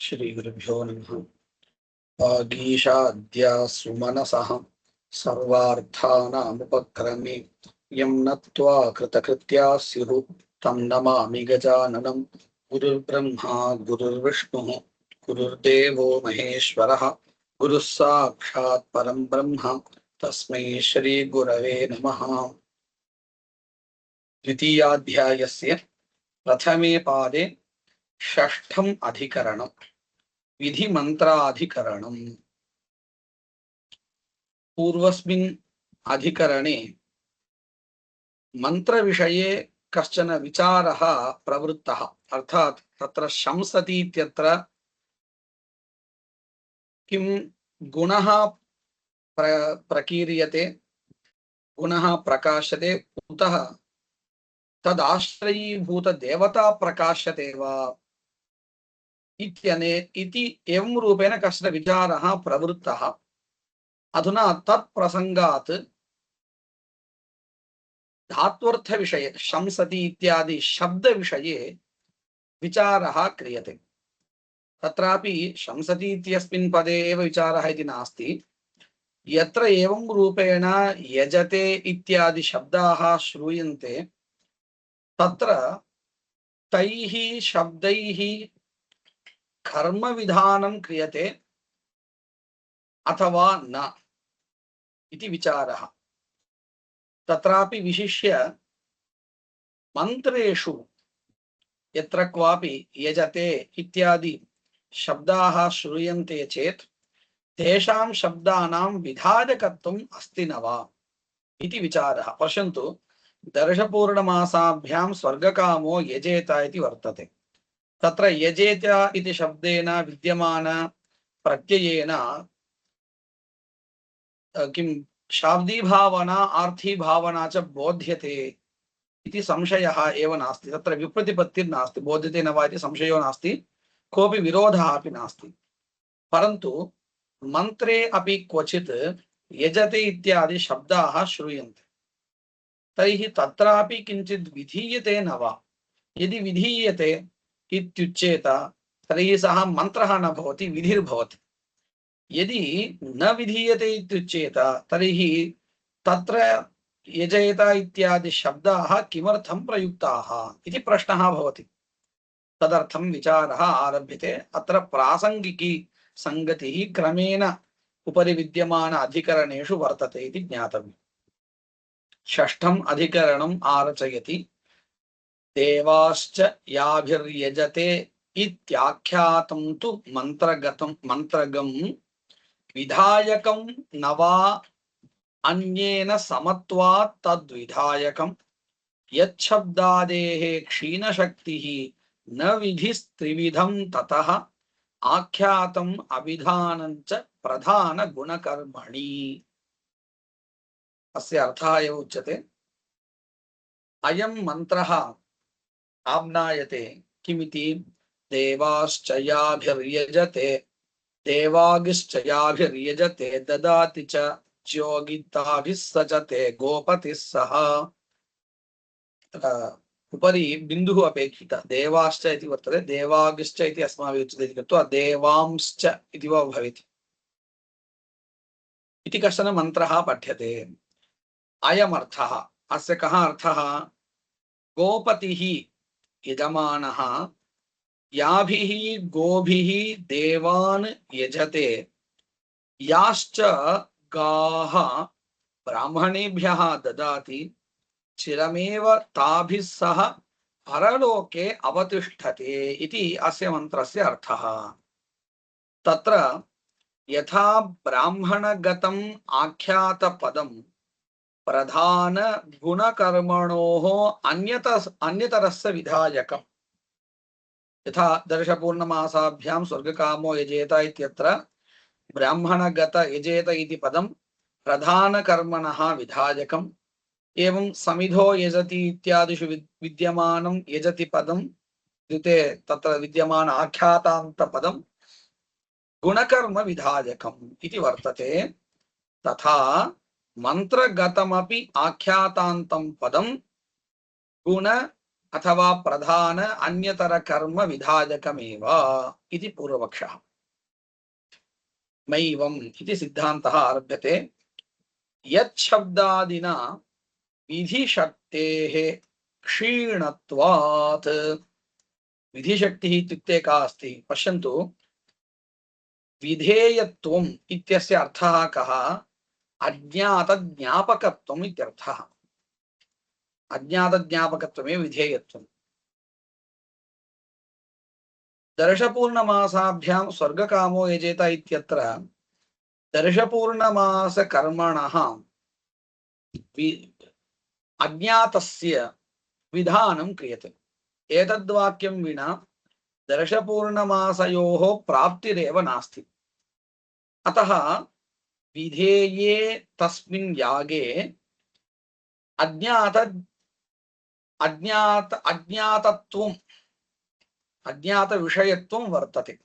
श्रीगुरुभ्यो नमः। वागीशाद्या सुमनसः सर्वार्थानामुपक्रमे यं नत्वा कृतकृत्या स्युः तं नमामि गजाननं। गुरुर्ब्रह्मा गुरुर्विष्णुः गुरुर्देवो महेश्वरः गुरुः साक्षात् परं ब्रह्म तस्मै श्रीगुरवे नमः। द्वितीयाध्यायस्य प्रथमे पादे षष्ठम् अधिकरणम् विधिमन्त्राधिकरणम्। पूर्वस्मिन् अधिकरणे मन्त्रविषये कश्चन विचारः प्रवृत्तः, अर्थात् तत्र शंसति इत्यत्र किं गुणः प्रकीर्यते, गुणः प्रकाश्यते, उतः तदाश्रयीभूत देवता प्रकाश्यते वा इति एवं रूपेण कश्चन विचारः प्रवृत्तः। अधुना तत्प्रसङ्गात् धात्वर्थ विषये शंसति इत्यादि शब्द विषये विचारः क्रियते। तत्रापि शंसति इत्यस्मिन् पदे एव विचारः इति नास्ति। यत्र एवं रूपेण यजते इत्यादि शब्दाः श्रूयन्ते तत्र तैः शब्दैः कर्मविधानं क्रियते अथवा न इति विचारः। तत्रापि विशिष्य मन्त्रेषु यत्र क्वापि यजते इत्यादि शब्दाः श्रूयन्ते चेत् तेषां शब्दानां विधायकत्वम् अस्ति न वा इति विचारः। पश्यन्तु, दर्शपूर्णमासाभ्यां स्वर्गकामो यजेत इति वर्तते। तत्र यजेत इति शब्देन विद्यमान प्रत्ययेन किं शाब्दी भावना आर्थी भावना च बोध्यते इति संशयः एव नास्ति। तत्र विप्रतिपत्तिर्नास्ति, बोध्यते न वा इति संशयो नास्ति, कोऽपि विरोधः अपि नास्ति। परन्तु मन्त्रे अपि क्वचित् यजते इत्यादि शब्दाः श्रूयन्ते, तर्हि तत्रापि किञ्चित् विधीयते न वा? यदि विधीयते इत्युच्येत तर्हि सः मन्त्रः न भवति, विधिर्भवति। यदि न विधीयते इत्युच्येत तर्हि तत्र यजयत इत्यादि शब्दाः किमर्थं प्रयुक्ताः इति प्रश्नः भवति। तदर्थं विचारः आरभ्यते। अत्र प्रासंगिकी संगतिः क्रमेण उपरि विद्यमान अधिकरणेषु वर्तते इति ज्ञातव्यम्। षष्ठम् अधिकरणम् आरचयति। देवाश्च याभिर्यजते इत्याख्यातं तु मन्त्रगं विधायकं न वा अन्येन समत्वात् तद्विधायकं यच्छब्दादेः क्षीणशक्तिः न विधिस्त्रिविधं ततः आख्यातम् अभिधानं च प्रधान गुणकर्मणि। अस्य अर्थः एव उच्यते। अयं मन्त्रः आम्नायते किमिति? देवाश्च याभिर्यजते, देवागिश्च याभिर्यजते, ददाति च ज्योगिताभिः सचते गोपतिः सह। उपरि बिन्दुः अपेक्षितः। देवाश्च इति वर्तते, देवागिश्च इति अस्माभिः उच्यते इति कृत्वा देवांश्च इति वा भवेत् इति कश्चन मन्त्रः पठ्यते। अयमर्थः। अस्य कः अर्थः? गोपतिः यजमानः याभिः गोभिः देवान् यजते, याश्च गाः ब्राह्मणेभ्यः ददाति, चिरमेव ताभिः सह परलोके अवतिष्ठते इति अस्य मन्त्रस्य अर्थः। तत्र यथा ब्राह्मणगतम् आख्यातपदं प्रधान गुणकर्मणोः अन्यतरस्य विधायकम्, यथा दर्शपूर्णमासाभ्यां स्वर्गकामो यजेत इत्यत्र ब्राह्मणगत यजेत इति पदं प्रधानकर्मणः विधायकम्, एवं समिधो यजति इत्यादिषु विद्यमानं यजति पदं द्विते तत्र विद्यमान आख्यातान्तपदं गुणकर्म विधायकम् इति वर्तते। तथा मन्त्रगतमपि आख्यातान्तं पदं गुण अथवा प्रधान अन्यतर कर्म विधायकमेव इति पूर्वपक्षः। मैवम् इति सिद्धान्तः आरभ्यते। यत् शब्दादिना विधिशक्तेः क्षीणत्वात्। विधिशक्तिः इत्युक्ते का अस्ति पश्यन्तु। विधेयत्वम् इत्यस्य अर्थः कः? अज्ञातज्ञापकत्वम् इत्यर्थः। अज्ञातज्ञापकत्वमेव विधेयत्वम्। दर्शपूर्णमासाभ्यां स्वर्गकामो यजेत इत्यत्र दर्शपूर्णमासकर्मणः अज्ञातस्य विधानं क्रियते। एतद्वाक्यं विना दर्शपूर्णमासयोः प्राप्तिरेव नास्ति। अतः विधेये तस्मिन् यागे अज्ञातत्वम् अज्ञातविषयत्वं वर्तते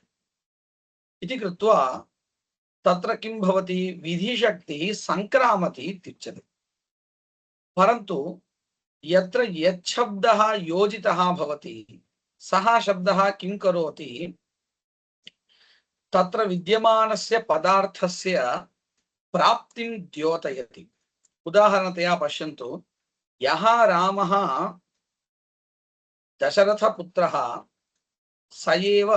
इति कृत्वा तत्र किं भवति? विधिशक्तिः संक्रामति इत्युच्यते। परन्तु यत्र यच्छब्दः योजितः भवति सः शब्दः किं करोति? तत्र विद्यमानस्य पदार्थस्य प्राप्तिं द्योतयति। उदाहरणतया पश्यन्तु। यः रामः दशरथपुत्रः स एव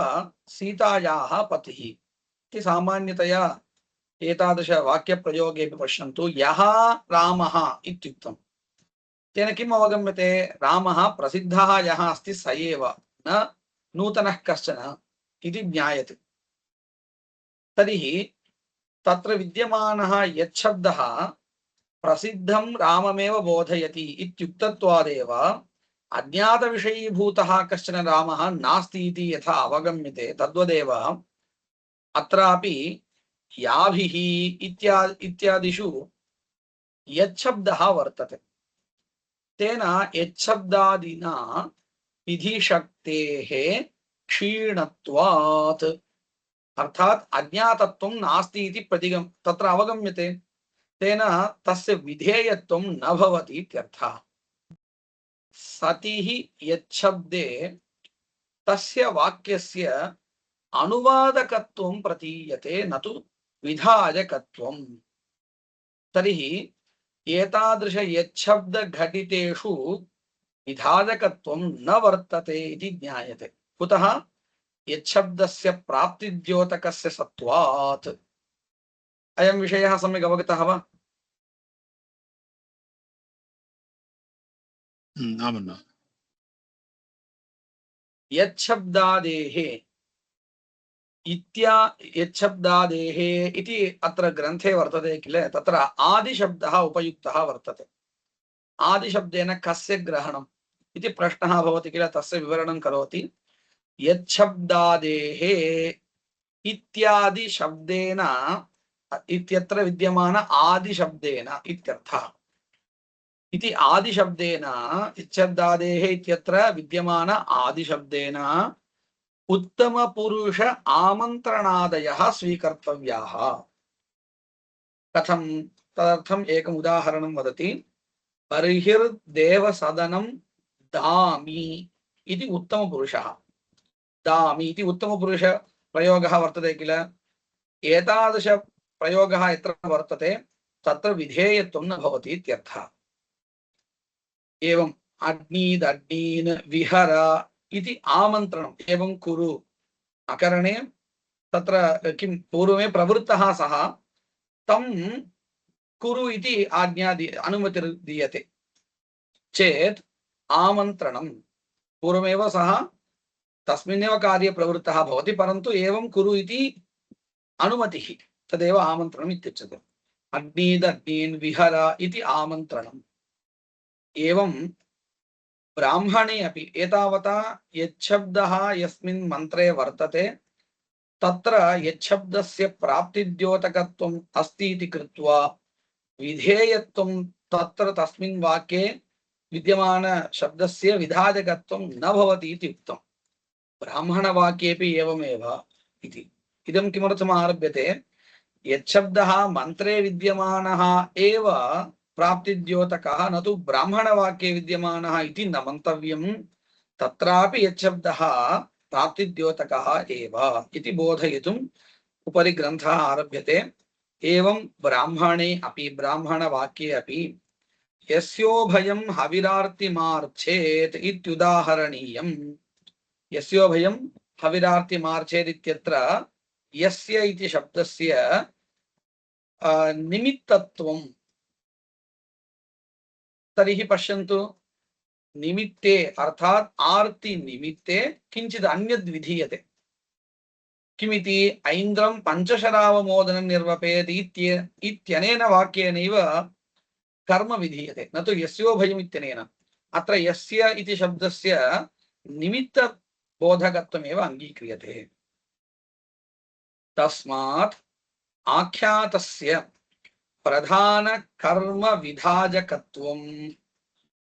सीतायाः पतिः इति सामान्यतया एतादृश वाक्यप्रयोगेपि पश्यन्तु। यः रामः इत्युक्तं तेन किम् अवगम्यते? रामः प्रसिद्धः यः अस्ति स एव, न नूतनः कश्चन इति ज्ञायते। तर्हि तत्र विद्यमानः यच्छब्दः प्रसिद्धं राममेव बोधयति इत्युक्तत्वादेव अज्ञातविषयीभूतः कश्चन रामः नास्ति इति यथा अवगम्यते तद्वदेव अत्रापि याभिः इत्यादिषु यच्छब्दः वर्तते। तेन यच्छब्दादिना विधिशक्तेः क्षीणत्वात् अर्थात् अज्ञातत्वं नास्ति इति तत्र अवगम्यते। तेन तस्य विधेयत्वं न भवति इत्यर्थः। सतिः यच्छब्दे तस्य वाक्यस्य अनुवादकत्वं प्रतीयते न तु विधायकत्वम्। तर्हि एतादृश यच्छब्दघटितेषु विधायकत्वं न वर्तते इति ज्ञायते। कुतः? यच्छब्दस्य प्राप्तिद्योतकस्य सत्वात्। अयं विषयः सम्यक् अवगतः वा? यच्छब्दादेः यच्छब्दादेः इति अत्र ग्रन्थे वर्तते किल, तत्र आदिशब्दः उपयुक्तः वर्तते। आदिशब्देन कस्य ग्रहणम् इति प्रश्नः भवति किल, तस्य विवरणं करोति। यच्छब्दादेः इत्यादि शब्देन इत्यत्र विद्यमान आदिशब्देन इत्यर्थः। इति आदिशब्देन यच्छब्दादेः इत्यत्र विद्यमान आदिशब्देन उत्तमपुरुष आमन्त्रणादयः स्वीकर्तव्याः। कथं? तदर्थम् एकम् उदाहरणं वदति। बर्हिर्देवसदनं दामि इति उत्तमपुरुषः। दामि इति उत्तमपुरुषप्रयोगः वर्तते किल। एतादृश प्रयोगः यत्र वर्तते तत्र विधेयत्वं न भवति इत्यर्थः। एवम् अग्नीदग्नीन् विहर इति आमन्त्रणम् एवं कुरु अकरणे तत्र किं पूर्वमे प्रवृत्तः सः तं कुरु इति आज्ञा अनुमतिर्दीयते चेत् आमन्त्रणं पूर्वमेव सः तस्मिन्नेव कार्ये प्रवृत्तः भवति, परन्तु एवं कुरु इति अनुमतिः, तदेव आमन्त्रणम् इत्युच्यते। अग्नीदग्नीन् विहर इति आमन्त्रणम्। एवं ब्राह्मणे अपि एतावता यच्छब्दः यस्मिन् मन्त्रे वर्तते तत्र यच्छब्दस्य प्राप्तिद्योतकत्वम् अस्ति इति कृत्वा विधेयत्वं तत्र तस्मिन् वाक्ये विद्यमान शब्दस्य विधायकत्वं न भवति इति उक्तम्। ब्राह्मणवाक्येपि एवमेव इति। इदं किमर्थम् आरभ्यते? यच्छब्दः मन्त्रे विद्यमानः एव प्राप्तिद्योतकः न तु ब्राह्मणवाक्ये विद्यमानः इति न मन्तव्यम्। तत्रापि यच्छब्दः प्राप्तिद्योतकः एव इति बोधयितुम् उपरि ग्रन्थः आरभ्यते। एवं ब्राह्मणे अपि ब्राह्मणवाक्ये अपि यस्योभयं हविरार्तिमार्च्छेत् इत्युदाहरणीयम्। यस्योभयं हविरार्तिमार्च्छेत् इत्यत्र यस्य इति शब्दस्य निमित्तत्वं। तर्हि पश्यन्तु, निमित्ते अर्थात् आर्ति निमित्ते किञ्चित् अन्यद् विधीयते। किमिति? ऐन्द्रं पञ्चशरावमोदनं निर्वपेत् इत्यनेन वाक्येनैव कर्म विधीयते, न तु यस्योभयम् इत्यनेन। अत्र यस्य इति शब्दस्य निमित्तबोधकत्वमेव अङ्गीक्रियते। तस्मात् आख्यातस्य प्रधान कर्म विधाजकत्वं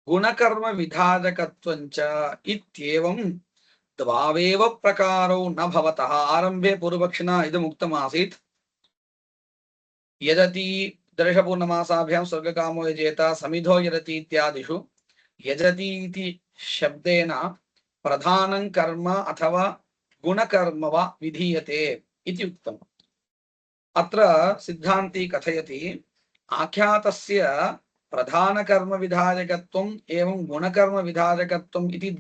गुणकर्म विधाजकत्वं च इत्येवं द्वावेव प्रकारौ न भवतः। आरंभे पूर्वपक्षिणा इदमुक्तमासीत्, यजति दर्शपूर्णमासाभ्यां स्वर्गकामो यजेत समिधो यजति इत्यादिषु यजति इति शब्देन प्रधानं कर्म अथवा गुणकर्म वा विधीयते इति उक्तम्। अत्र सिद्धान्ती कथयति, आख्यातस्य प्रधानकर्म विधायकत्वम् एवं गुणकर्म विधायकत्वम् इति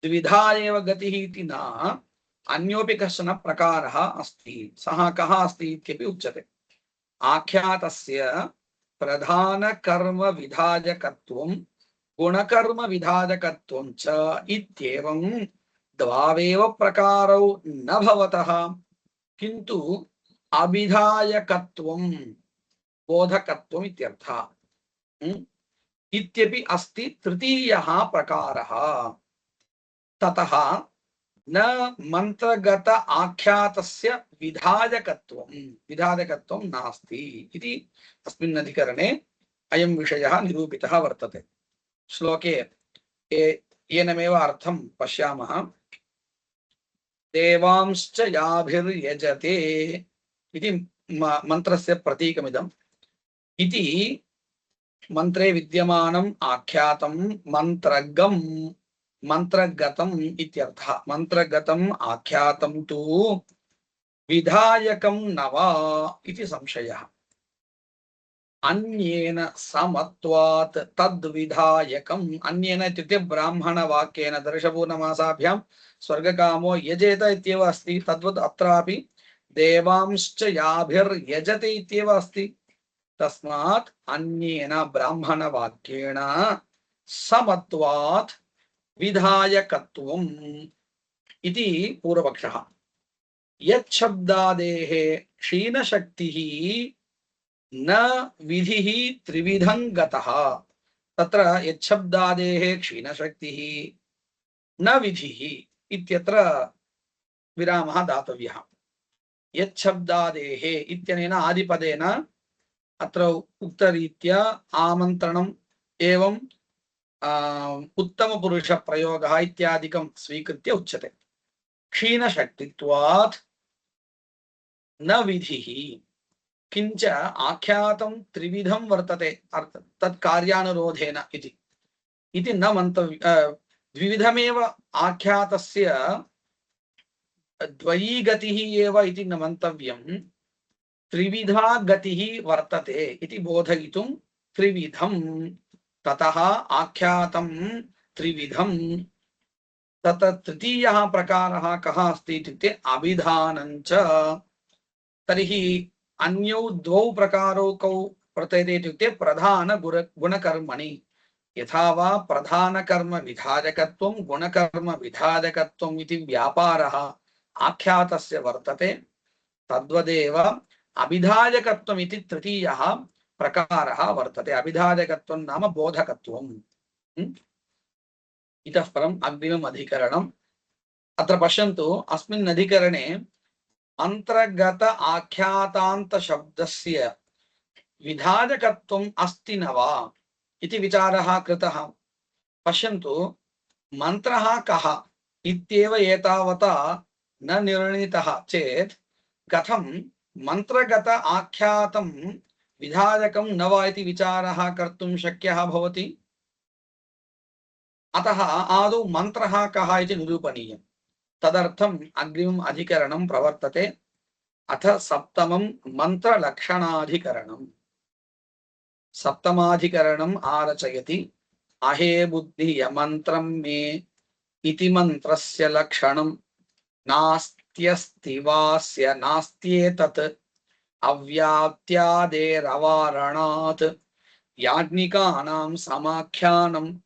द्विधा एव गतिः इति न, अन्योपि कश्चन प्रकारः अस्ति। सः कः अस्ति इत्यपि उच्यते। आख्यातस्य प्रधानकर्म विधायकत्वं गुणकर्म विधायकत्वं च इत्येवं द्वावेव प्रकारौ न भवतः, किन्तु अभिधायकत्वं बोधकत्वम् इत्यर्थः। इत्यपि अस्ति तृतीयः प्रकारः। ततः न मंत्रगत आख्यातस्य विधायकत्वं नास्ति इति अस्मिन् अधिकरणे अयं विषयः निरूपितः वर्तते। श्लोके येनमेव अर्थं पश्यामः। देवांश्च याभिर्यजते इति मन्त्रस्य प्रतीकमिदम्। इति मंत्रे विद्यमानम् आख्यातं मंत्रगतम् इत्यर्थः। मंत्रगतम् आख्यातं तु विधायकं न वा इति संशयः। अन्येन समत्वात् तद्विधायकम्। अन्येन इत्युक्ते ब्राह्मणवाक्येन दर्शपूर्णमासाभ्यां स्वर्गकामो यजेत इत्येव अस्ति। तद्वत् अत्रापि देवांश्च याभिर्यजते इत्येव अस्ति। तस्मात् अन्येन ब्राह्मणवाक्येन समत्वात् विधायकत्वम् इति पूर्वपक्षः। यच्छब्दादेः क्षीणशक्तिः न विधिः त्रिविधं गतः। तत्र यच्छब्दादेः क्षीणशक्तिः न विधिः इत्यत्र विरामः दातव्यः। यच्छब्दादेः इत्यनेन आदिपदेन अत्र उक्तरीत्या आमन्त्रणम् एवं उत्तमपुरुष प्रयोगः इत्यादिकं स्वीकृत्य उच्यते। क्षीणशक्तित्वात् न विधिः, किंच आख्यातं त्रिविधं वर्तते तत् कार्यानुरोधेन इति न मन्तव्य। द्विविधमेव आख्यातस्य द्वयी गतिः एव इति न मन्तव्यं। त्रिविधा गतिः वर्तते इति बोधयितुं त्रिविधं। ततः आख्यातं त्रिविधं। तत्र तृतीयः प्रकारः कः अस्ति इत्युक्ते अभिधानं च। तर्हि अन्यौ द्वौ प्रकारौ कौ वर्तते इत्युक्ते प्रधान गुणकर्मणि। यथा वा प्रधानकर्म विधायकत्वं गुणकर्म विधायकत्वम् इति व्यापारः आख्यातस्य वर्तते, तद्वदेव अभिधायकत्वम् इति तृतीयः प्रकारः वर्तते। अभिधायकत्वं नाम बोधकत्वम्। इतः परम् अग्रिमम् अधिकरणम्। अत्र पश्यन्तु, अस्मिन् अधिकरणे अंतर्गत आख्यातान्त शब्दस्य विधायकत्वम् अस्ति न वा इति विचारः कृतः। पश्यन्तु, मन्त्रः कः इत्येव एतावता न निर्णीतः चेत् कथं मंत्रगत आख्यातं विधायकं न वा इति विचारः कर्तुं शक्यः भवति। अतः आदौ मन्त्रः कः इति निरूपणीयम्। तदर्थम् अग्रिमम् अधिकरणं प्रवर्तते। अथ सप्तमं मन्त्रलक्षणाधिकरणम्। सप्तमाधिकरणम् आरचयति। अहे बुद्धिय मन्त्रं मे इति मन्त्रस्य लक्षणं नास्त्यस्ति वास्य नास्त्येतत् अव्याप्त्यादेरवारणात् याज्ञिकानां समाख्यानं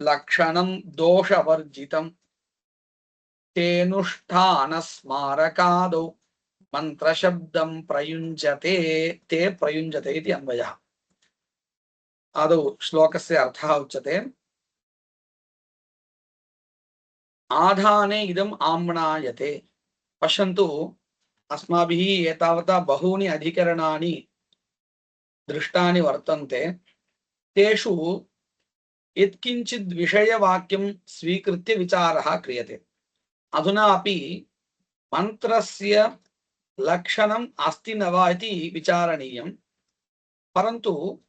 लक्षणं दोषवर्जितं तेनुष्ठानस्मारकादौ मन्त्रशब्दं प्रयुञ्जते ते प्रयुञ्जते इति अन्वयः। आदौ श्लोकस्य अर्थः उच्यते। आधाने इदम् आम्नायते। पश्यन्तु, अस्माभिः एतावता बहूनि अधिकरणानि दृष्टानि वर्तन्ते। तेषु यत्किञ्चित् विषयवाक्यं स्वीकृत्य विचारः क्रियते। अधुना अपि मन्त्रस्य लक्षणम् अस्ति न वा इति विचारणीयं, परन्तु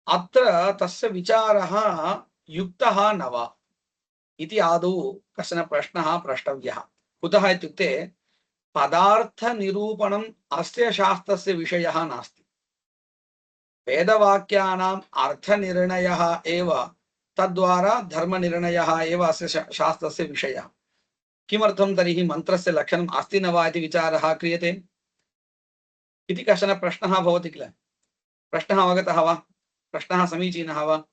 अत्र तस्य विचारः युक्तः न वा इति आदौ कश्चन प्रश्नः प्रष्टव्यः। कुतः इत्युक्ते पदार्थनिरूपणम् अस्य शास्त्रस्य विषयः नास्ति। वेदवाक्यानाम् अर्थनिर्णयः एव, तद्वारा धर्मनिर्णयः एव अस्य शास्त्रस्य विषयः। किमर्थं तर्हि मन्त्रस्य लक्षणम् अस्ति न वा इति विचारः क्रियते इति कश्चन प्रश्नः भवति किल। प्रश्नः अवगतः वा? प्रश्नः समीचीनः वा?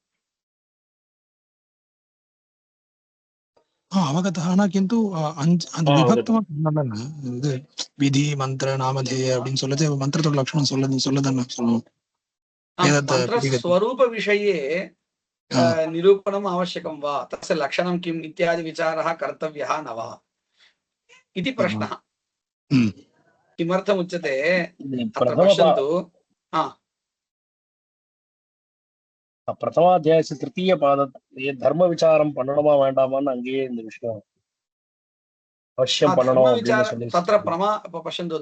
அவகதः न किन्तु அந்த விபக்தமா இது விதி மந்திர நாமதேய அப்படின்னு சொல்லிட்டு மந்திரத்தோட லட்சணம் சொல்லதானே சொல்லணும். मन्त्रस्वरूप विषये निरूपणम् आवश्यकं वा, तस्य लक्षणं किम् इत्यादि विचारः कर्तव्यः न वा इति प्रश्नः। किमर्थम् उच्यते अत्र पश्यन्तु। प्रथमाध्यायस्य तृतीयपाद धर्मविचारं பண்ணணுமா வேண்டாமான்னு அங்கேயே இந்த விஷயம் அவசியம் பண்ணணும் அப்படின்னு சொல்லி तत्र पश्यन्तु,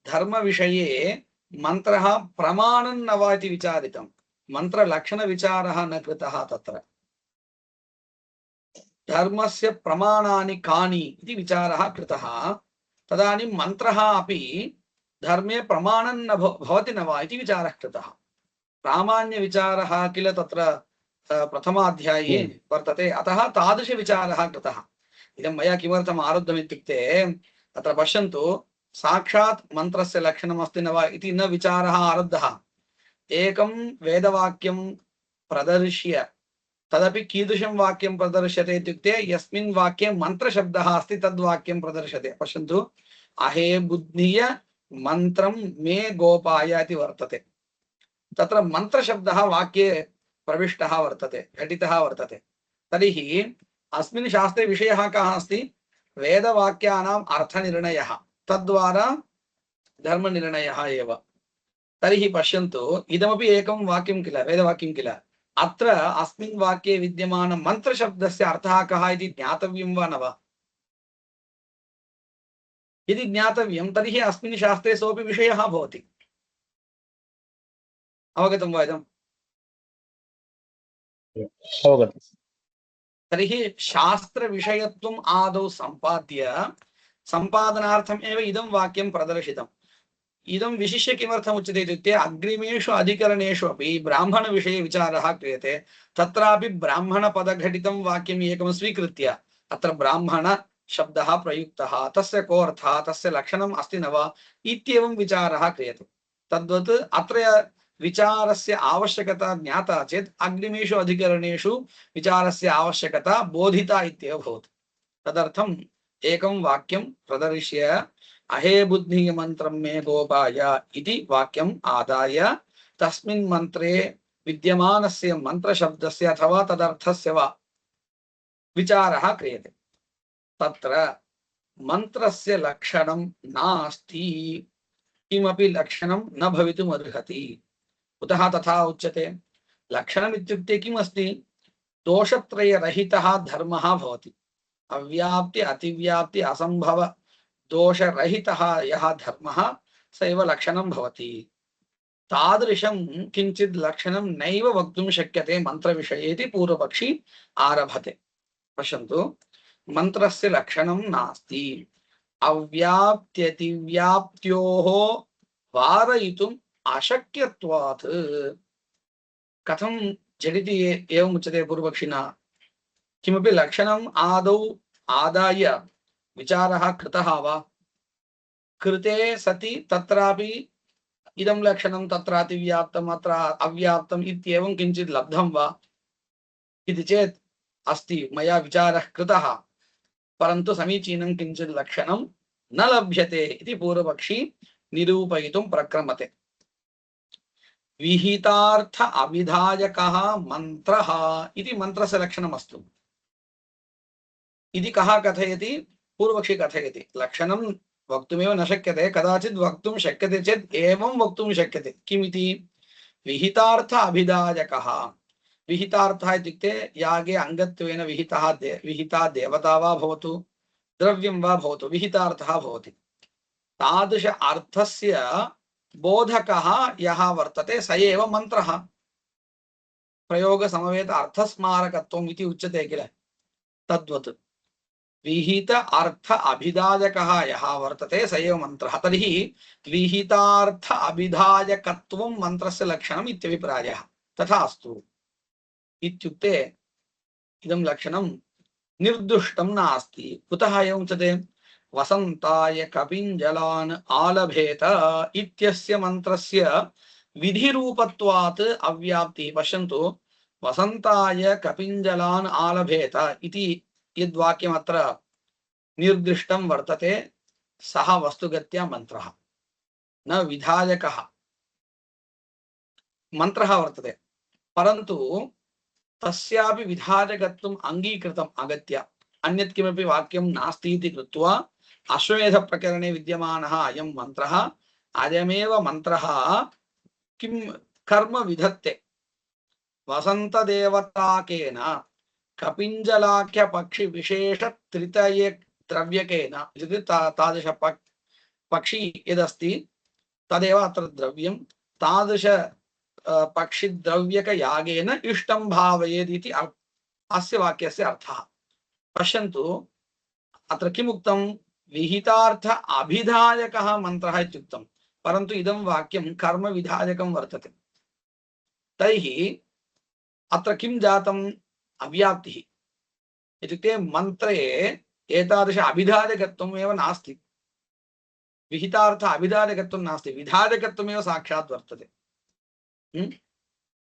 धर्मविषये मन्त्रः प्रमाणं न वा इति विचारितं। मन्त्रलक्षणविचारः न कृतः। तत्र धर्मस्य प्रमाणानि कानि इति विचारः कृतः। तदानीं मन्त्रः अपि धर्मे प्रमाणं न भवति न वा इति विचारः कृतः। प्रामाण्यविचारः किल तत्र प्रथमाध्याये वर्तते। अतः तादृशविचारः कृतः। इदं मया किमर्थम् आरब्धम् इत्युक्ते, अत्र पश्यन्तु, साक्षात् मन्त्रस्य लक्षणमस्ति न वा इति न विचारः आरब्धः। एकं वेदवाक्यं प्रदर्श्य, तदपि कीदृशं वाक्यं प्रदर्श्यते इत्युक्ते यस्मिन् वाक्ये मन्त्रशब्दः अस्ति तद्वाक्यं प्रदर्श्यते। पश्यन्तु, अहे बुद्धिय मन्त्रं मे गोपाय इति वर्तते। तत्र मन्त्रशब्दः वाक्ये प्रविष्टः वर्तते, घटितः वर्तते। तर्हि अस्मिन् शास्त्रे विषयः कः अस्ति? वेदवाक्यानाम् अर्थनिर्णयः, तद्वारा धर्मनिर्णयः एव। तर्हि पश्यन्तु, इदमपि एकं वाक्यं किल, वेदवाक्यं किल। अत्र अस्मिन् वाक्ये विद्यमान मन्त्रशब्दस्य अर्थः कः इति ज्ञातव्यं वा न वा? यदि ज्ञातव्यं तर्हि अस्मिन् शास्त्रे सोऽपि विषयः भवति। अवगतं वा इदम्? अवगतम्। तर्हि शास्त्रविषयत्वम् आदौ सम्पाद्य सम्पादनार्थम् एव इदं वाक्यं प्रदर्शितम्। इदं विशिष्य किमर्थम् उच्यते इत्युक्ते अग्रिमेषु अधिकरणेषु अपि ब्राह्मणविषये विचारः क्रियते। तत्रापि ब्राह्मणपदघटितं वाक्यम् एकं स्वीकृत्य अत्र ब्राह्मणशब्दः प्रयुक्तः, तस्य को अर्थः, तस्य लक्षणम् अस्ति न वा इत्येवं विचारः क्रियते। तद्वत् अत्र विचारस्य आवश्यकता ज्ञाता चेत् अग्रिमेषु अधिकरणेषु विचारस्य आवश्यकता बोधिता इत्येव भवति। तदर्थम् एकं वाक्यं प्रदर्श्य अहे बुद्धिय मन्त्रं मे गोपाय इति वाक्यम् आदाय तस्मिन् मन्त्रे विद्यमानस्य मन्त्रशब्दस्य अथवा तदर्थस्य वा विचारः क्रियते। तत्र मन्त्रस्य लक्षणं नास्ति, किमपि लक्षणं न भवितुम् अर्हति। कुतः तथा उच्यते? लक्षणम् इत्युक्ते किम् अस्ति? दोषत्रयरहितः धर्मः भवति। अव्याप्ति अतिव्याप्ति असम्भव दोषरहितः यः धर्मः स एव लक्षणं भवति। तादृशं किञ्चित् लक्षणं नैव वक्तुं शक्यते मंत्रविषये इति पूर्वपक्षी आरभते। पश्यन्तु, मंत्रस्य लक्षणं नास्ति, अव्याप्त्यतिव्याप्त्योः वारयितुम् अशक्यत्वात्। कथं झटिति एवमुच्यते पूर्वपक्षिणा? किमपि लक्षणम् आदौ आदाय विचारः कृतः वा? कृते सति तत्रापि इदं लक्षणं तत्र अतिव्याप्तम् अत्र अव्याप्तम् इत्येवं किञ्चित् लब्धं वा इति चेत् अस्ति, मया विचारः कृतः, परन्तु समीचीनं किञ्चित् लक्षणं न लभ्यते इति पूर्वपक्षी निरूपयितुं प्रक्रमते। विहितार्थ अभिधायकः मन्त्रः इति मन्त्रस्य लक्षणमस्तु इति कः कथयति? पूर्वपक्षी कथयति। लक्षणं वक्तुमेव न शक्यते, कदाचित् वक्तुं शक्यते चेत् एवं वक्तुं शक्यते। किमिति? विहितार्थ अभिधायकः। विहितार्थः इत्युक्ते यागे अङ्गत्वेन विहिता देवता वा भवतु, द्रव्यं वा भवतु, विहितार्थः भवति। तादृश अर्थस्य बोधकः यः वर्तते स एव मन्त्रः। प्रयोगसमवेत अर्थस्मारकत्वम् इति उच्यते किल, तद्वत् विहित अर्थ अभिधायकः यः वर्तते स एव मन्त्रः। तर्हि विहितार्थ अभिधायकत्वं मन्त्रस्य लक्षणम् इत्यभिप्रायः। तथा अस्तु इत्युक्ते इदं लक्षणं निर्दुष्टं नास्ति। कुतः एवं उच्यते? वसन्ताय कपिञ्जलान् आलभेत इत्यस्य मन्त्रस्य विधिरूपत्वात् अव्याप्तिः। पश्यन्तु, वसन्ताय कपिञ्जलान् आलभेत इति यद्वाक्यम् अत्र निर्दिष्टं वर्तते, सः वस्तुगत्या मन्त्रः, न विधायकः। मन्त्रः वर्तते, परन्तु तस्यापि विधायकत्वम् अङ्गीकृतम् आगत्य अन्यत् किमपि वाक्यं नास्ति इति कृत्वा अश्वमेधप्रकरणे विद्यमानः अयं मन्त्रः, अयमेव मन्त्रः किं कर्म विधत्ते वसन्तदेवताकेन कपिञ्जलाख्य पक्षि विशेष तृतीय द्रव्यकेन इत्युक्ते तादृश पक्षी यदस्ति तदेव अत्र द्रव्यं, तादृश पक्षि द्रव्यक यागेन इष्टं भावयेत् इति अस्य वाक्यस्य अर्थः। पश्यन्तु, अत्र किम् उक्तं? विहितार्थ अभिधायकः मन्त्रः इत्युक्तं, परन्तु इदं वाक्यं कर्म विधायकं वर्तते। तर्हि अत्र किं जातम्? अव्याप्तिः। इत्युक्ते मन्त्रे एतादृश अभिधायकत्वम् एव नास्ति, विहितार्थ अभिधायकत्वं नास्ति, विधायकत्वमेव साक्षात् वर्तते।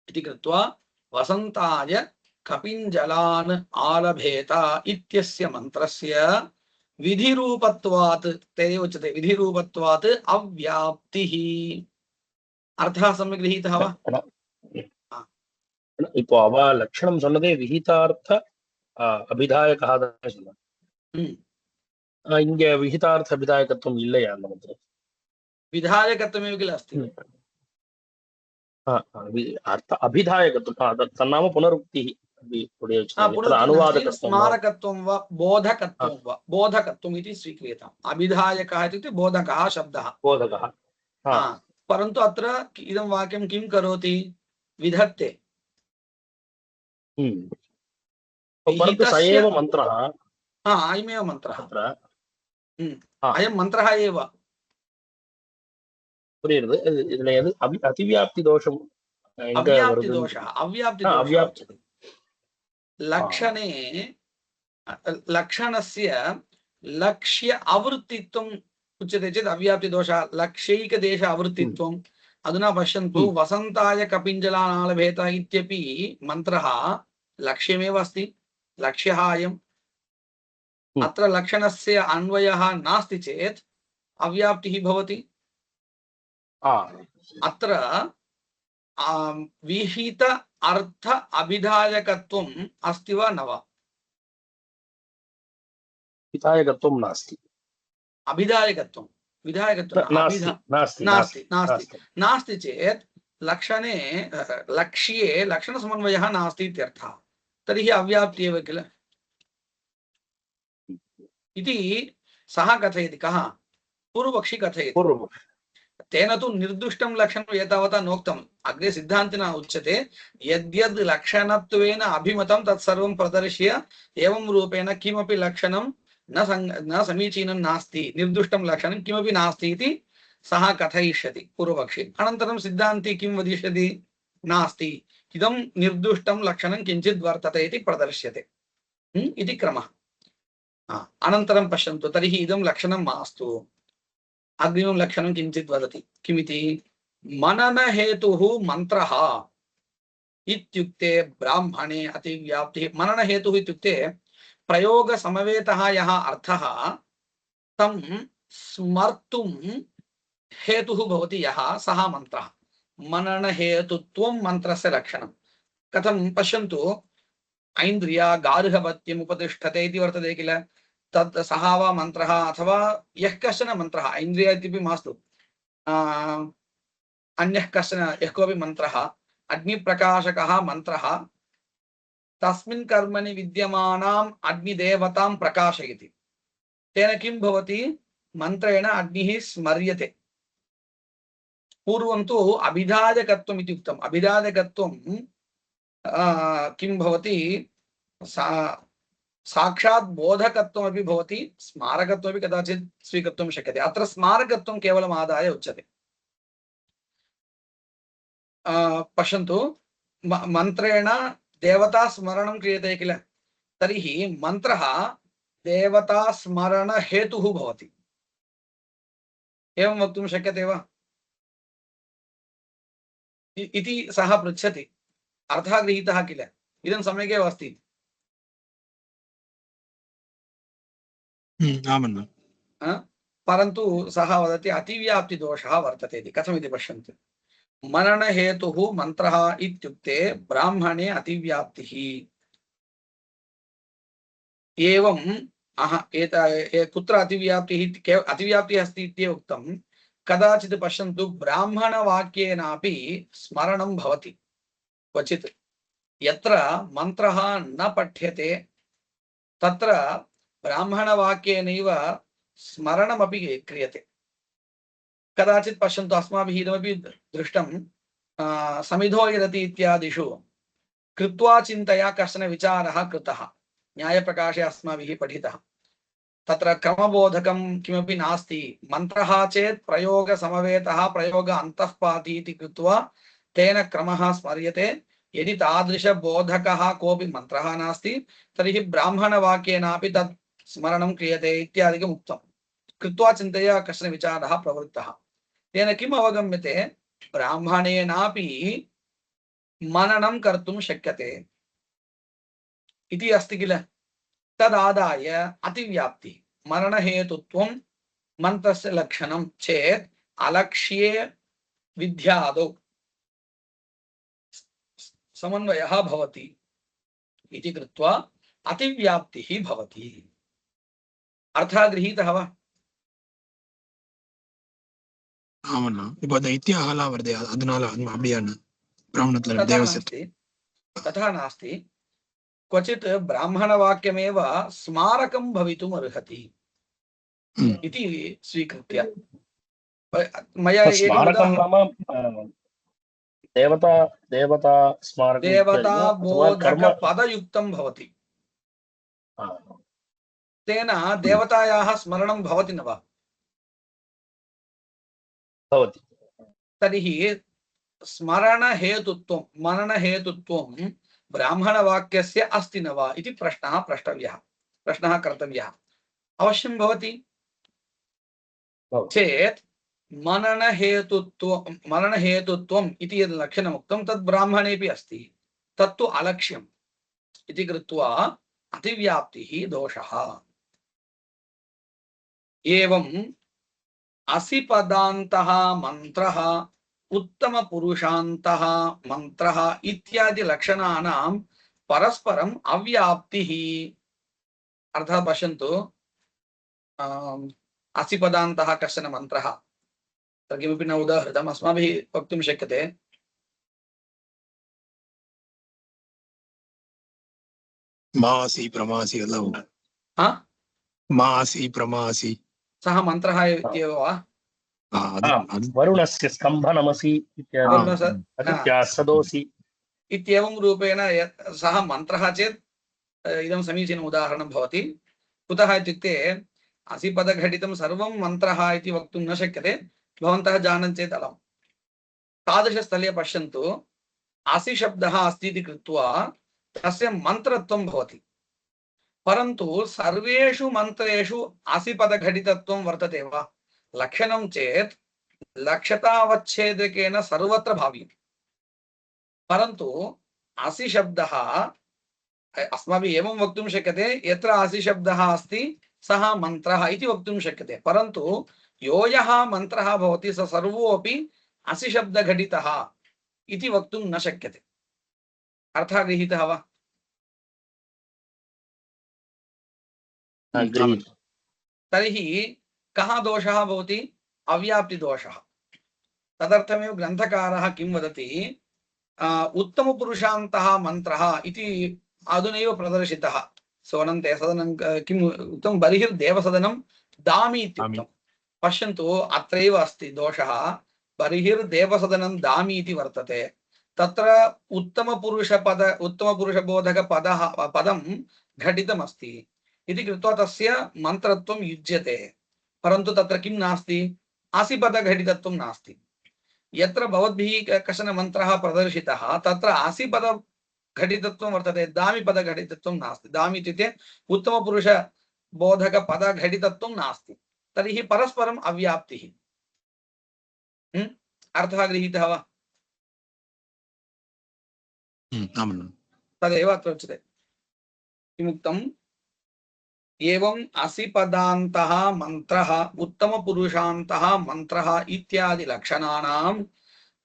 इति कृत्वा वसन्ताय कपिञ्जलान् आलभेत इत्यस्य मन्त्रस्य विधिरूपत्वात्, तदेव उच्यते, विधिरूपत्वात् अव्याप्तिः। अर्थः सम्यक् गृहीतः वा? இப்போ அவ லட்சணம் சொன்னதே விகிதார்த்த அபிதாயகா தான் சொன்னாங்க. இங்க விகிதார்த்த அபிதாயகத்துவம் இல்லையா அந்த மந்திரம்? विधायकत्वमेव किल अस्ति। अर्थ अभिधायकत्वं तन्नाम पुनरुक्तिः स्मारकत्वं वा बोधकत्वं वा, बोधकत्वम् इति स्वीक्रियताम्। अभिधायकः इत्युक्ते बोधकः शब्दः, बोधकः। परन्तु अत्र इदं वाक्यं किं करोति? विधत्ते। परन्तु स एव मन्त्रः। अयमेव मन्त्रः, अयं मन्त्रः एव। புரியுது. இதுல எது அதிவியாப்தி தோஷம்? अव्याप्ति दोषः, अव्याप्ति दोषः। लक्षणे लक्षणस्य लक्ष्य आवृत्तित्वम् उच्यते चेत् अव्याप्ति दोषः, लक्ष्यैकदेश आवृत्तित्वम्। अधुना पश्यन्तु, वसन्ताय कपिञ्जलान् आलभेत इत्यपि मन्त्रः लक्ष्यमेव अस्ति, लक्ष्यः अयम्। अत्र लक्षणस्य अन्वयः नास्ति चेत् अव्याप्तिः भवति। अत्र विहित अर्थ अभिधायकत्वम् अस्ति वा न वा? विधायकत्वं नास्ति, अभिधायकत्वं विधायकत्वं नास्ति चेत् लक्षणे लक्ष्ये लक्षणसमन्वयः नास्ति इत्यर्थः। तर्हि अव्याप्ति एव किल इति सः कथयति। कः? पूर्वपक्षी कथयति। तेन तु निर्दुष्टं लक्षणम् एतावता नोक्तम् अग्रे सिद्धान्तिना उच्यते यद्यद् लक्षणत्वेन अभिमतं तत्सर्वं प्रदर्श्य एवं रूपेण किमपि लक्षणं न समीचीनं नास्ति निर्दुष्टं लक्षणं किमपि नास्ति इति सः कथयिष्यति पूर्वपक्षी अनन्तरं सिद्धान्ती किं वदिष्यति नास्ति इदं निर्दुष्टं लक्षणं किञ्चित् वर्तते इति प्रदर्श्यते इति क्रमः अनन्तरं पश्यन्तु तर्हि इदं लक्षणं मास्तु अग्रिमं लक्षणं किञ्चित् वदति किमिति मननहेतुः मन्त्रः इत्युक्ते ब्राह्मणे अतिव्याप्तिः मननहेतुः इत्युक्ते प्रयोगसमवेतः यः अर्थः तं स्मर्तुं हेतुः भवति यः सः मन्त्रः मननहेतुत्वं मन्त्रस्य लक्षणं कथं पश्यन्तु ऐन्द्रिया गार्हपत्यम् उपतिष्ठते इति वर्तते किल तत् सः वा मन्त्रः अथवा यः कश्चन मन्त्रः ऐन्द्रिय इत्यपि मास्तु अन्यः कश्चन यः कोऽपि मन्त्रः अग्निप्रकाशकः मन्त्रः तस्मिन् कर्मणि विद्यमानाम् अग्निदेवतां प्रकाशयति तेन किं भवति मन्त्रेण अग्निः स्मर्यते पूर्वं तु अभिधायकत्वम् इति उक्तम् अभिधायकत्वं किं भवति साक्षात् बोधकत्वमपि भवति स्मारकत्वमपि कदाचित् स्वीकर्तुं शक्यते अत्र स्मारकत्वं केवलम् आदाय उच्यते पश्यन्तु मन्त्रेण देवता स्मरणं क्रियते किल तर्हि मन्त्रः देवता स्मरण हेतुः भवति एवं वक्तुं शक्यते वा इति सः पृच्छति अर्थः गृहीतः किल इदं सम्यगेव अस्ति परन्तु सः वदति अतिव्याप्तिदोषः वर्तते इति कथमिति पश्यन्तु मननहेतुः मन्त्रः इत्युक्ते ब्राह्मणे अतिव्याप्तिः एवं कुत्र अतिव्याप्तिः अतिव्याप्तिः अस्ति इत्येव उक्तं कदाचित् पश्यन्तु ब्राह्मणवाक्येनापि स्मरणं भवति क्वचित् यत्र मन्त्रः न पठ्यते तत्र ब्राह्मणवाक्येनैव स्मरणमपि क्रियते कदाचित् पश्यन्तु अस्माभिः इदमपि दृष्टं समिधो यदति इत्यादिषु कृत्वा चिन्तया कश्चन विचारः कृतः न्यायप्रकाशे अस्माभिः पठितः तत्र क्रमबोधकं किमपि नास्ति मन्त्रः चेत् प्रयोगसमवेतः प्रयोग अन्तःपाती इति कृत्वा तेन क्रमः स्मर्यते यदि तादृशबोधकः कोऽपि मन्त्रः नास्ति तर्हि ब्राह्मणवाक्येनापि तत् स्मरणं क्रियते इत्यादिकम् उक्तं कृत्वा चिन्तया कश्चन विचारः प्रवृत्तः तेन किम् अवगम्यते ब्राह्मणेनापि मननं कर्तुं शक्यते इति अस्ति किल तदादाय अतिव्याप्ति मरणहेतुत्वं मन्त्रस्य लक्षणं चेत् अलक्ष्ये विद्यादौ समन्वयः भवति इति कृत्वा अतिव्याप्तिः भवति अर्थः गृहीतः वा ஆமாண்ணா இப்போ அந்த இத்தியாகலாம் வருது அதனால அப்படியான பிராமணத்துல தேவசத்து तथा नास्ति क्वचित् ब्राह्मणवाक्यमेव स्मारकं भवितुम् अर्हति इति स्वीकृत्य मया स्मारकं नाम देवता देवता स्मारकं देवता बोधक पदयुक्तं भवति तेन देवतायाः स्मरणं भवति न वा भवति तर्हि स्मरणहेतुत्वं मननहेतुत्वं ब्राह्मणवाक्यस्य अस्ति न वा इति प्रश्नः प्रष्टव्यः प्रश्नः कर्तव्यः अवश्यं भवति चेत् मननहेतुत्वम् इति यद् लक्षणमुक्तं तद् ब्राह्मणेपि अस्ति तत्तु अलक्ष्यम् इति कृत्वा अतिव्याप्तिः दोषः एवम् असिपदान्तः मन्त्रः उत्तमपुरुषान्तः मन्त्रः इत्यादि लक्षणानां परस्परम् अव्याप्तिः अर्थः पश्यन्तु असिपदान्तः कश्चन मन्त्रः किमपि न उदाहृतम् अस्माभिः वक्तुं शक्यते मासी प्रमासी मासी प्रमासी सः मन्त्रः इत्येव वा वरुणस्य स्तम्भनमसि इत्यादि वरुण स अदित्याः सदोषि इत्येवं रूपेण सः मन्त्रः चेत् इदं समीचीनम् उदाहरणं भवति। कुतः इत्युक्ते असिपदघटितं सर्वं मन्त्रः इति वक्तुं न शक्यते। भवन्तः जानन्ति चेत् अलम्। तादृशस्थले पश्यन्तु, असि शब्दः अस्ति इति कृत्वा तस्य मन्त्रत्वं भवति, परन्तु सर्वेषु मन्त्रेषु असिपदघटितत्वं वर्तते वा? लक्षणं चेत् लक्षतावच्छेदकेन सर्वत्र भाव्यं, परन्तु असि शब्दः अस्माभिः एवं वक्तुं शक्यते, यत्र असि शब्दः अस्ति सः मन्त्रः इति वक्तुं शक्यते, परन्तु यो यः मन्त्रः भवति स सर्वोऽपि असि शब्दघटितः इति वक्तुं न शक्यते। अर्थः गृहीतः वा? तर्हि कः दोषः भवति? अव्याप्तिदोषः। तदर्थमेव ग्रन्थकारः किं वदति, उत्तमपुरुषान्तः मन्त्रः इति अधुनैव प्रदर्शितः। सोनन्ते सदनं किम् उक्तं, बर्हिर्देवसदनं दामि इत्युक्तं। पश्यन्तु, अत्रैव अस्ति दोषः। बर्हिर्देवसदनं दामि इति वर्तते, तत्र उत्तमपुरुषबोधकपदं घटितमस्ति इति कृत्वा तस्य मन्त्रत्वं युज्यते, परन्तु तत्र किं नास्ति? आसिपदघटितत्वं नास्ति। यत्र भवद्भिः कश्चन मन्त्रः प्रदर्शितः तत्र आसिपदघटितत्वं वर्तते, दामिपदघटितत्वं नास्ति। दामि इत्युक्ते उत्तमपुरुषबोधकपदघटितत्वं नास्ति। तर्हि परस्परम् अव्याप्तिः। अर्थः गृहीतः वा? तदेव अत्र उच्यते। किमुक्तम्? एवं असिपदान्तः मन्त्रः उत्तमपुरुषान्तः मन्त्रः इत्यादि लक्षणानां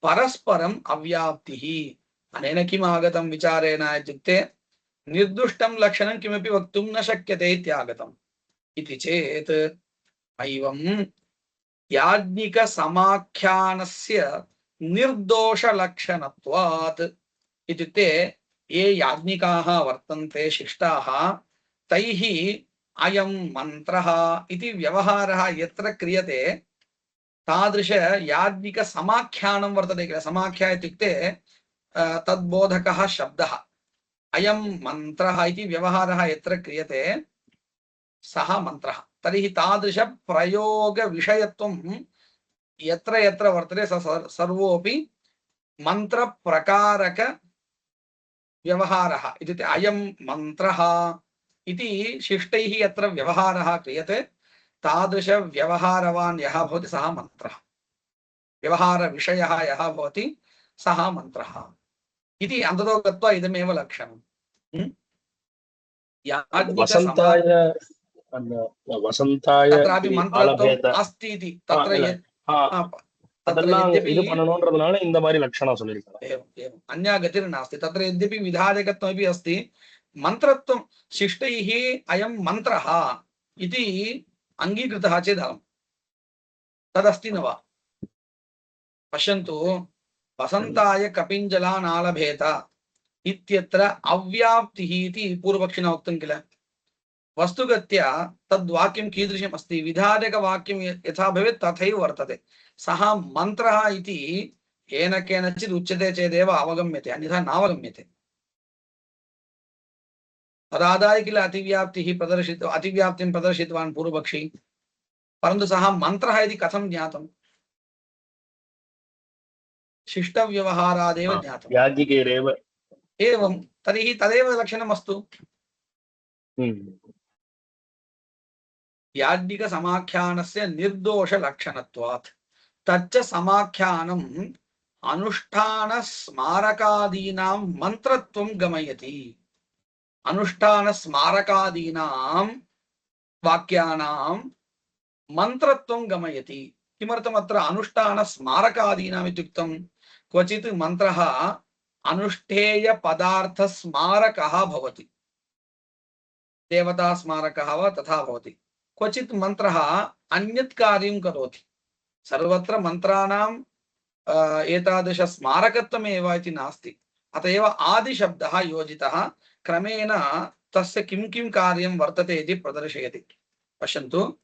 परस्परम् अव्याप्तिः। अनेन किम् आगतं विचारेण इत्युक्ते, निर्दुष्टं लक्षणं किमपि वक्तुं न शक्यते इत्यागतम्। इति चेत् एवं याज्ञिकसमाख्यानस्य निर्दोषलक्षणत्वात् इत्युक्ते ये याज्ञिकाः वर्तन्ते, शिष्टाः, तैः अयं मन्त्रः इति व्यवहारः यत्र क्रियते तादृश याज्ञिकसमाख्यानं वर्तते किल। समाख्या इत्युक्ते तद्बोधकः शब्दः। अयं मन्त्रः इति व्यवहारः यत्र क्रियते सः मन्त्रः। तर्हि तादृश प्रयोगविषयत्वं यत्र यत्र वर्तते सर्वोऽपि मन्त्रप्रकारक व्यवहारः। इत्युक्ते अयं मन्त्रः इति शिष्टैः यत्र व्यवहारः क्रियते तादृश व्यवहारवान् यः भवति सः मन्त्रः। व्यवहारविषयः यः भवति सः मन्त्रः इति अन्ततो गत्वा इदमेव लक्षणम्। वसन्ताय तत्रापि मन्त्रत्वम् अस्ति इति तत्र அதெல்லாம் இது பண்ணணும்ன்றதுனால இந்த மாதிரி லட்சணம் சொல்லிருக்காங்க. एवम् अन्या गतिर्नास्ति। तत्र यद्यपि विधायकत्वमपि अस्ति, मन्त्रत्वं शिष्टैः अयं मन्त्रः इति अङ्गीकृतः चेदलं तदस्ति न वा? पश्यन्तु, वसन्ताय कपिञ्जला नालभेत इत्यत्र अव्याप्तिः इति पूर्वपक्षिणा उक्तं किल। वस्तुगत्या तद्वाक्यं कीदृशम् अस्ति? विधायकवाक्यं यथा भवेत् तथैव वर्तते। सः मन्त्रः इति येन केनचित् उच्यते चेदेव अवगम्यते, अन्यथा नावगम्यते। तदादाय किल अतिव्याप्तिं प्रदर्शितवान् पूर्वपक्षी, परन्तु सः मन्त्रः इति कथं ज्ञातम्? शिष्टव्यवहारादेव ज्ञातम्। याज्ञिकेरेव। एवं तर्हि तदेव लक्षणमस्तु। याज्ञिकसमाख्यानस्य निर्दोषलक्षणत्वात् तच्च समाख्यानम् अनुष्ठानस्मारकादीनां मन्त्रत्वं गमयति। अनुष्ठानस्मारकादीनां वाक्यानां मन्त्रत्वं गमयति। किमर्थम् अत्र अनुष्ठानस्मारकादीनाम् इत्युक्तं? क्वचित् मन्त्रः अनुष्ठेयपदार्थस्मारकः भवति, देवतास्मारकः वा तथा भवति। क्वचित् मन्त्रः अन्यत् कार्यं करोति। सर्वत्र मन्त्राणां एतादृश स्मारकत्वमेव इति नास्ति। अत एव आदिशब्दः योजितः, क्रमेण तस्य किं किं कार्यं वर्तते इति प्रदर्शयति। पश्यन्तु,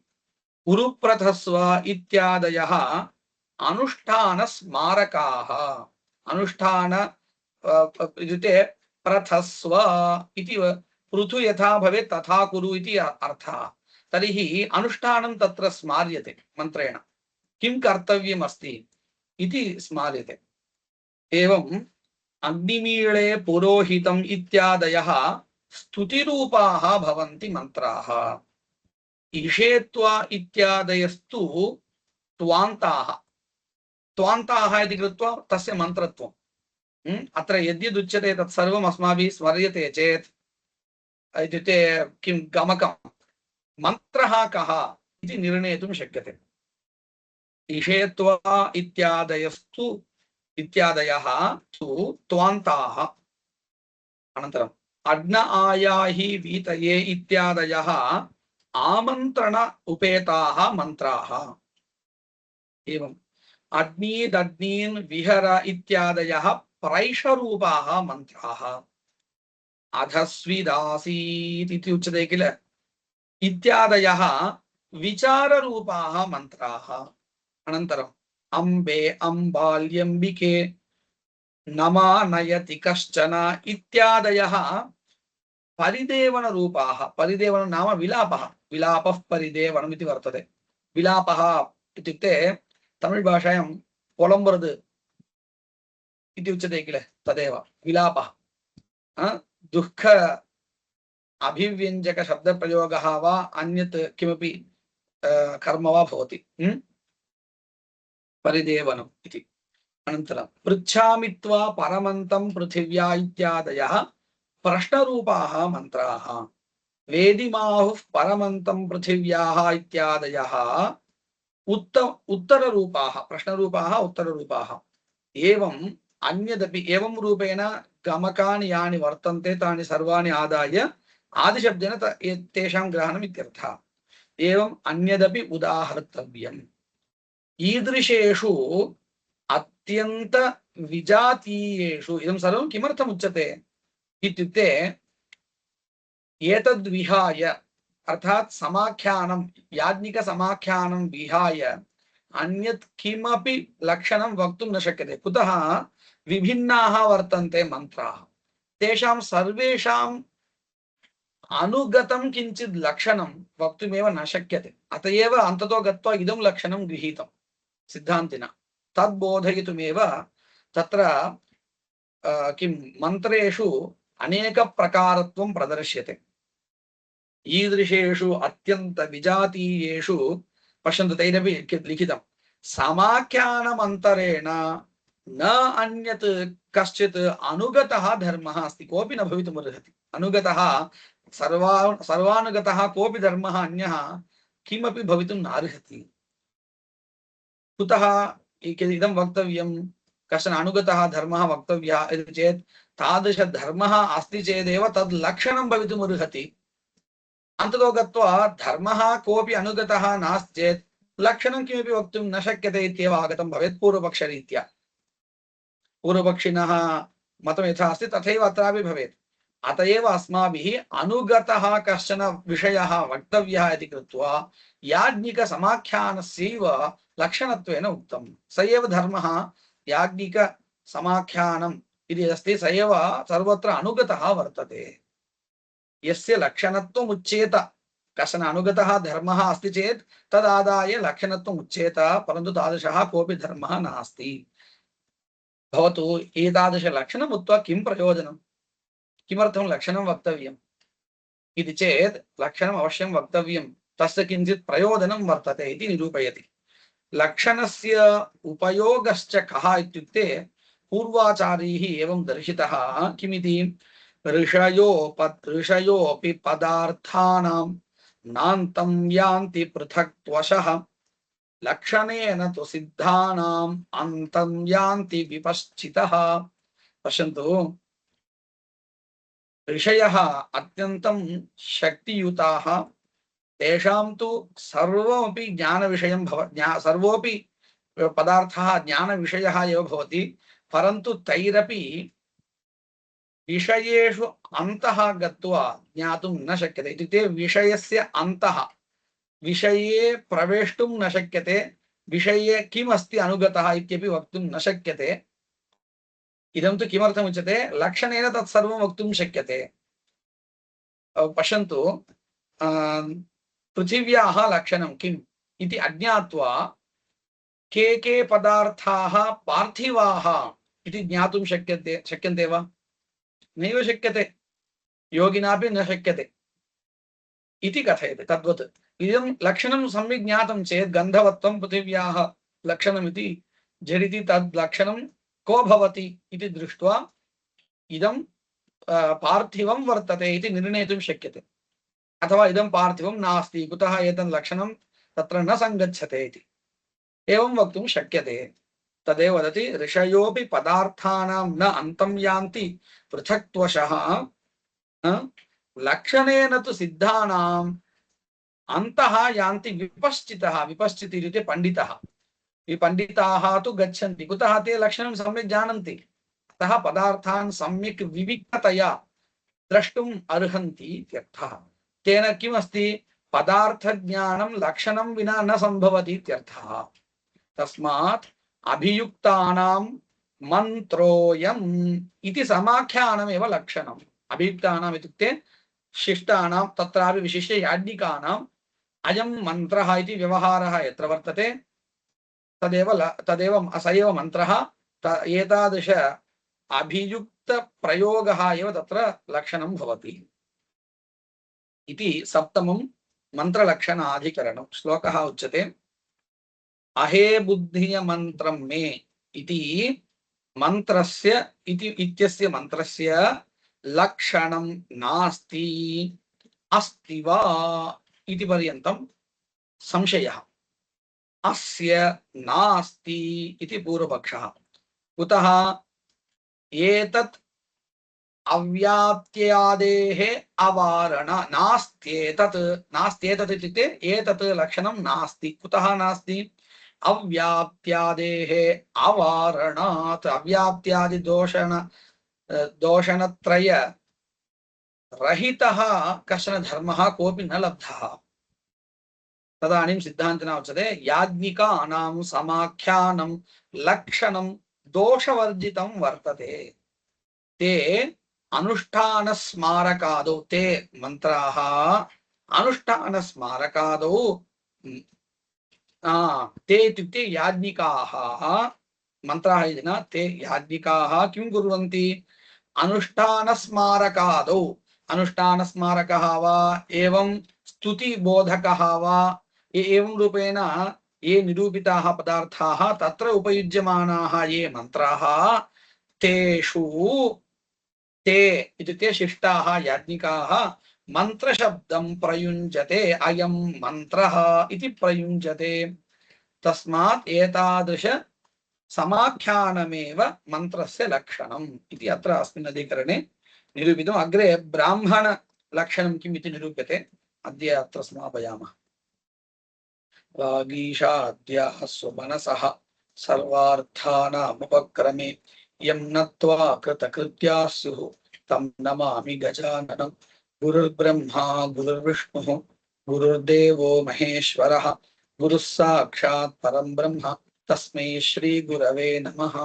उरुप्रथस्व इत्यादयः अनुष्ठान स्मारकाः अनुष्ठान इत्युक्ते प्रथस्व इति पृथु यथा भवेत् तथा कुरु इति अर्थः तर्हि अनुष्ठानं तत्र स्मार्यते मन्त्रेण किं कर्तव्यम् अस्ति इति स्मार्यते एवं अग्निमीळे पुरोहितम् इत्यादयः स्तुतिरूपाः भवन्ति मन्त्राः ईशेत्वा इत्यादयस्तु त्वान्ताः त्वान्ताः इति कृत्वा तस्य मन्त्रत्वम् अत्र यद्यदुच्यते तत्सर्वम् अस्माभिः स्मर्यते चेत् इत्युक्ते किं गमकं मन्त्रः कः इति निर्णेतुं शक्यते ईशेत्वा इत्यादयस्तु इत्यादयः तु त्वान्ताः अनन्तरम् अग्न आयाहि वीतये इत्यादयः आमन्त्रण उपेताः मन्त्राः एवम् अग्नीदग्नीन् विहर इत्यादयः प्रैषरूपाः मन्त्राः अधस्विदासीत् इति उच्यते किल इत्यादयः विचाररूपाः मन्त्राः अनन्तरम् अम्बे अम्बाल्यम्बिके नमा नयति कश्चन इत्यादयः परिदेवन रूपाः परिदेवन नाम विलापः विलापः परिदेवनम् इति वर्तते विलापः इत्युक्ते तमिळ् भाषायां पोलम्बरद् इति उच्यते किल तदेव विलापः दुःख अभिव्यञ्जक शब्दप्रयोगः वा अन्यत् किमपि कर्म वा भवति परिदेवनम् इति अनन्तरं पृच्छामि त्वा परमन्तं पृथिव्या इत्यादयः प्रश्नरूपाः मन्त्राः वेदिमाहुः परमन्तं पृथिव्याः इत्यादयः उत्तररूपाः प्रश्नरूपाः उत्तररूपाः एवम् अन्यदपि एवं रूपेण गमकानि यानि वर्तन्ते तानि सर्वाणि आदाय आदिशब्देन तेषां ग्रहणम् इत्यर्थः एवम् अन्यदपि उदाहर्तव्यम् ईदृशेषु अत्यंत विजातीयेषु इदं सर्वं किमर्थम् उच्यते इत्युक्ते एतद्विहाय अर्थात् समाख्यानं याज्ञिक समाख्यानं विहाय अन्यत् किमपि लक्षणं वक्तुं न शक्यते कुतः विभिन्नाः वर्तन्ते मन्त्राः तेषां सर्वेषाम् अनुगतं किञ्चित् लक्षणं वक्तुमेव न शक्यते अत एव अन्ततो गत्वा इदं लक्षणं गृहीतं सिद्धान्तिना तद्बोधयितुमेव तत्र किं मन्त्रेषु अनेक प्रकारत्वं प्रदर्श्यते ईदृशेषु अत्यन्त विजातीयेषु पश्यन्तु तैरपि लिखितं समाख्यानमन्तरेण न अन्यत् कश्चित् अनुगतः धर्मः अस्ति कोऽपि न भवितुमर्हति अनुगतः सर्वानुगतः कोऽपि धर्मः अन्यः किमपि भवितुं नार्हति कुतः इदं वक्तव्यं कश्चन अनुगतः धर्मः वक्तव्यः इति चेत् तादृशधर्मः अस्ति चेदेव तद् लक्षणं भवितुमर्हति अन्ततो गत्वा धर्मः कोऽपि अनुगतः नास्ति चेत् लक्षणं किमपि वक्तुं न शक्यते इत्येव आगतं भवेत् पूर्वपक्षरीत्या पूर्वपक्षिणः मतं यथा अस्ति तथैव अत्रापि भवेत् अत एव अस्माभिः अनुगतः कश्चन विषयः वक्तव्यः इति कृत्वा याज्ञिकसमाख्यानस्यैव लक्षणत्वेन उक्तं स एव धर्मः याज्ञिकसमाख्यानम् इति अस्ति स एव सर्वत्र अनुगतः वर्तते यस्य लक्षणत्वम् उच्येत कश्चन अनुगतः धर्मः अस्ति चेत् तदादाय लक्षणत्वम् उच्येत परन्तु तादृशः कोऽपि धर्मः नास्ति भवतु एतादृशलक्षणम् उक्त्वा किं प्रयोजनं किमर्थं लक्षणं वक्तव्यम् इति चेत् लक्षणम् अवश्यं वक्तव्यं तस्य किञ्चित् प्रयोजनं वर्तते इति निरूपयति लक्षणस्य उपयोगश्च कः इत्युक्ते पूर्वाचार्यैः एवं दर्शितः किमिति ऋषयोऽपि पदार्थानां नान्तं यान्ति पृथक्त्वशः लक्षणेन तु सिद्धानाम् अन्तं यान्ति विपश्चितः पश्यन्तु ऋषयः अत्यन्तं शक्तियुताः तेषां तु सर्वमपि ज्ञानविषयं सर्वोऽपि पदार्थः ज्ञानविषयः एव भवति परन्तु तैरपि विषयेषु अन्तः गत्वा ज्ञातुं न शक्यते इत्युक्ते विषयस्य अन्तः विषये प्रवेष्टुं न शक्यते विषये किम् अस्ति अनुगतः इत्यपि वक्तुं न शक्यते। इदं तु किमर्थम् उच्यते, लक्षणेन तत् सर्वं वक्तुं शक्यते। पश्यन्तु, पृथिव्याः लक्षणं किम् इति अज्ञात्वा के के पदार्थाः पार्थिवाः इति ज्ञातुं शक्यन्ते वा? नैव शक्यते, योगिनापि न शक्यते इति कथयते। तद्वत् इदं लक्षणं सम्यक् ज्ञातं चेत् गन्धवत्वं पृथिव्याः लक्षणमिति झटिति तद् लक्षणं को भवति इति दृष्ट्वा इदं पार्थिवं वर्तते इति निर्णेतुं शक्यते। अथवा इदं पार्थिवं नास्ति, कुतः एतत् लक्षणं तत्र न सङ्गच्छते इति एवं वक्तुं शक्यते। तदेव वदति, ऋषयोऽपि पदार्थानां न अन्तं यान्ति पृथक्त्वशः लक्षणेन तु सिद्धानाम् अन्तः यान्ति विपश्चितः। विपश्चिति इत्युक्ते पण्डितः। पंडिताः तु गच्छन्ति, कुतः? ते लक्षणं सम्यक् जानन्ति, अतः पदार्थान् सम्यक् विविक्ततया द्रष्टुम् अर्हन्ति इत्यर्थः। तेन किमस्ति, पदार्थज्ञानं लक्षणं विना न सम्भवति इत्यर्थः। तस्मात् अभियुक्तानां मन्त्रोऽयम् इति समाख्यानमेव लक्षणम्। अभियुक्तानाम् इत्युक्ते शिष्टानां, तत्रापि विशिष्य याज्ञिकानाम् अयं मन्त्रः इति व्यवहारः यत्र वर्तते तदेव स एव मन्त्रः। एतादृश अभियुक्तप्रयोगः एव तत्र लक्षणं भवति इति सप्तमं मन्त्रलक्षणाधिकरणं। श्लोकः उच्यते, अहे बुद्धिय मन्त्रं मे इति मन्त्रस्य इत्यस्य मन्त्रस्य लक्षणं नास्ति, अस्ति वा इति पर्यन्तं संशयः। अस्य नास्ति इति पूर्वपक्षः। कुतः? एतत् अव्याप्त्यादेः अवारण नास्त्येतत्। नास्त्येतत् इत्युक्ते एतत् लक्षणं नास्ति। कुतः नास्ति? अव्याप्त्यादेः अवारणात्। अव्याप्त्यादि दोषणत्रय रहितः कश्चन धर्मः कोऽपि न लब्धः। तदानीं सिद्धान्तिना उच्यते, याज्ञिकानां समाख्यानं लक्षणं दोषवर्जितं वर्तते। ते अनुष्ठानस्मारकादौ, ते मन्त्राः अनुष्ठानस्मारकादौ, ते इत्युक्ते याज्ञिकाः, मन्त्राः इति न, ते याज्ञिकाः किं कुर्वन्ति? अनुष्ठानस्मारकादौ, अनुष्ठानस्मारकः वा एवं स्तुतिबोधकः वा एवं रूपेण ये निरूपिताः पदार्थाः तत्र उपयुज्यमानाः ये मन्त्राः, तेषु ते इत्युक्ते शिष्टाः याज्ञिकाः मन्त्रशब्दं प्रयुञ्जते। अयं मन्त्रः इति प्रयुञ्जते। तस्मात् एतादृश समाख्यानमेव मन्त्रस्य लक्षणम् इति अत्र अस्मिन् अधिकरणे निरूपितम्। अग्रे ब्राह्मण लक्षणं किम् इति निरूप्यते। अद्य अत्र समापयामः। वागीशाद्याः स्वमनसः सर्वार्थानामुपक्रमे यं नत्वा कृतकृत्याः स्युः तं नमामि गजाननं। गुरुर्ब्रह्मा गुरुर्विष्णुः गुरुर्देवो महेश्वरः गुरुः साक्षात् परं ब्रह्म। तस्मै श्री गुरवे नमः।